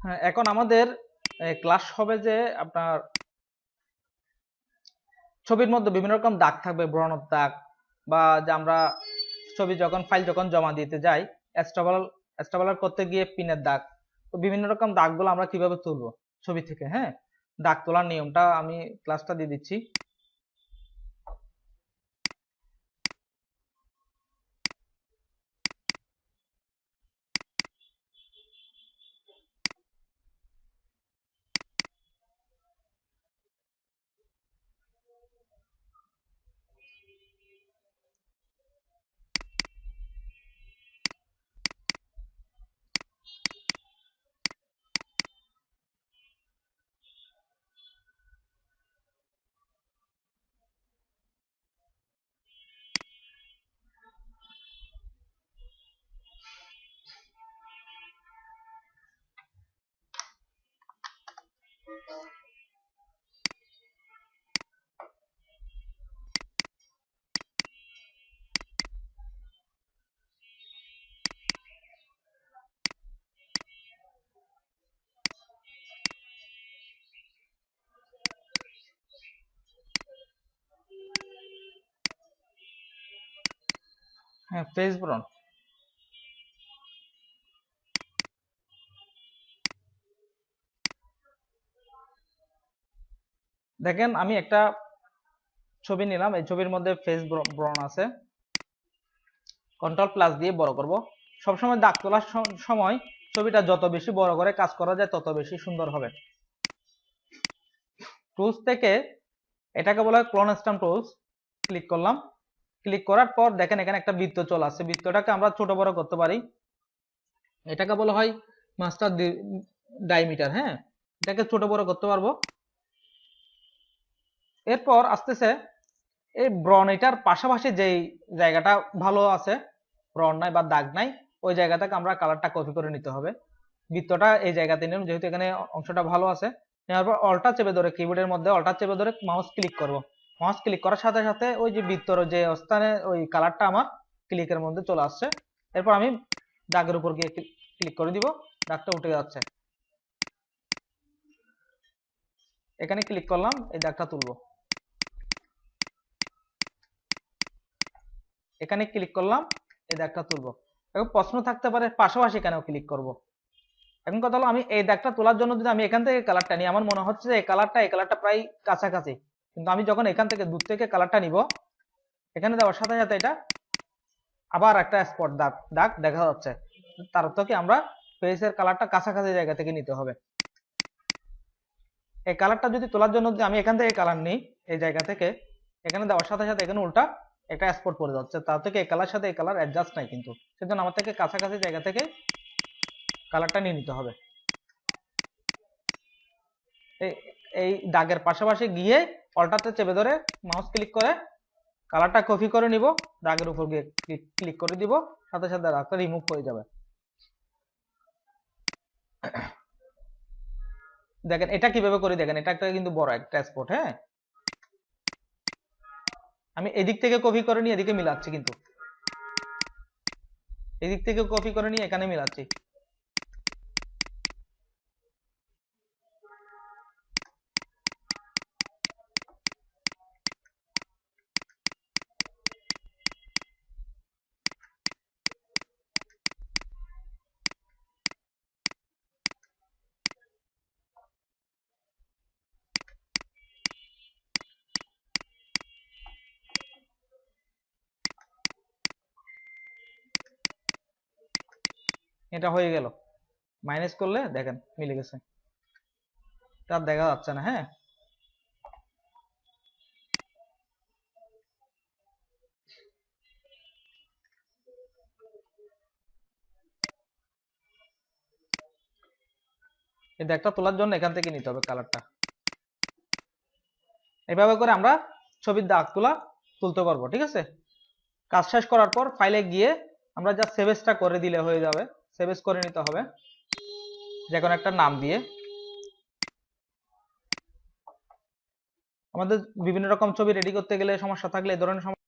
হ্যাঁ, এখন আমাদের ক্লাস হবে যে আপনার ছবির মধ্যে বিভিন্ন রকম দাগ থাকবে, ব্রণর দাগ, বা যে আমরা ছবি যখন ফাইল যখন জমা দিতে যাই, এস্টাবলার করতে গিয়ে পিনের দাগ, তো বিভিন্ন রকম দাগগুলো আমরা কিভাবে তুলবো ছবি থেকে। হ্যাঁ, দাগ তোলার নিয়মটা আমি ক্লাসটা দিয়ে দিচ্ছি। হ্যাঁ, ফেস ব্রণ। দেখেন আমি একটা ছবি নিলাম, এই ছবির মধ্যে ফেস ব্রণ আছে। কন্ট্রোল প্লাস দিয়ে বড় করব। সবসময় দাগ তোলার সময় ছবিটা যত বেশি বড় করে কাজ করা যায় তত বেশি সুন্দর হবে। টুলস থেকে এটাকে বলা হয় ক্লোন স্ট্যাম্প টুলস। ক্লিক করলাম। ক্লিক করার পর দেখেন এখানে একটা বৃত্ত চলে আসছে। বৃত্তটাকে আমরা ছোট বড় করতে পারি। এটাকে বলা হয় মাস্টার ডায়ামিটার। হ্যাঁ, এটাকে ছোট বড় করতে পারবো। এরপর আসতেছে এই ব্রণ, এটার পাশাপাশি যেই জায়গাটা ভালো আছে, ব্রণ নাই বা দাগ নাই, ওই জায়গাটাকে আমরা কালারটা কপি করে নিতে হবে। বৃত্তটা এই জায়গাতে নিলাম, যেহেতু এখানে অংশটা ভালো আছে। নেওয়ার পর অল্টা চেপে ধরে, কিবোর্ডের মধ্যে অল্টা চেপে ধরে মাউস ক্লিক করব। মাউস ক্লিক করার সাথে সাথে ওই যে বৃত্তর যে স্থানে ওই কালারটা আমার ক্লিকের মধ্যে চলে আসছে। এরপর আমি দাগের উপর গিয়ে ক্লিক করে দিব, দাগটা উঠে যাচ্ছে। এখানে ক্লিক করলাম, এই দাগটা তুলবো। এখানে ক্লিক করলাম, এই দাগটা তুলবো। এখন প্রশ্ন থাকতে পারে পাশাপাশি কেন ক্লিক করব। এখন কথা হলো, আমি এই দাগটা তোলার জন্য যদি আমি এখান থেকে কালারটা নিই, আমার মনে হচ্ছে যে এই কালারটা প্রায় কাছাকাছি, কিন্তু আমি যখন এখান থেকে দূর থেকে কালারটা নিব, এখানে দেওয়ার সাথে সাথে এটা আবার একটা স্পট দাগ দাগ দেখা যাচ্ছে। তার অর্থ কি আমরা ফেসের কালারটা কাছাকাছি জায়গা থেকে নিতে হবে। এই কালারটা যদি তোলার জন্য যদি আমি এখান থেকে কালার নিই, এই জায়গা থেকে এখানে দেওয়ার সাথে সাথে এখানে উল্টা একটা স্পট পড়ে যাচ্ছে, তার থেকে এই কালার সাথে এই কালার অ্যাডজাস্ট নাই, কিন্তু সেজন্য আমার থেকে কাছাকাছি জায়গা থেকে কালারটা নিয়ে নিতে হবে। এই দাগের পাশাপাশি গিয়ে অল্টাতে চেপে ধরে মাউস ক্লিক করে কালারটা কপি করে নিব, দাগের উপর গিয়ে ক্লিক করে দিব, সাথে সাথে দাগটা রিমুভ হয়ে যাবে। দেখেন এটা কিভাবে করি, দেখেন এটা একটা কিন্তু বড় একটা স্পট। হ্যাঁ, আমি এদিক থেকে কপি করে নিয়ে এদিকে মিলাচ্ছি, কিন্তু এদিক থেকে কপি করে নিয়ে এখানে মিলাচ্ছি। এটা হয়ে গেল। মাইনাস করলে দেখেন মিলে গেছে, তার দেখা যাচ্ছে না। হ্যাঁ, এই দাগটা তোলার জন্য এখান থেকে নিতে হবে কালারটা। এভাবে করে আমরা ছবির দাগ তুলতে পারবো। ঠিক আছে, কাজ শেষ করার পর ফাইলে গিয়ে আমরা যা সেভেজটা করে দিলে হয়ে যাবে। সেভেজ করে নিতে হবে যে কোনো একটা নাম দিয়ে। আমাদের বিভিন্ন রকম ছবি রেডি করতে গেলে সমস্যা থাকলে এই ধরনের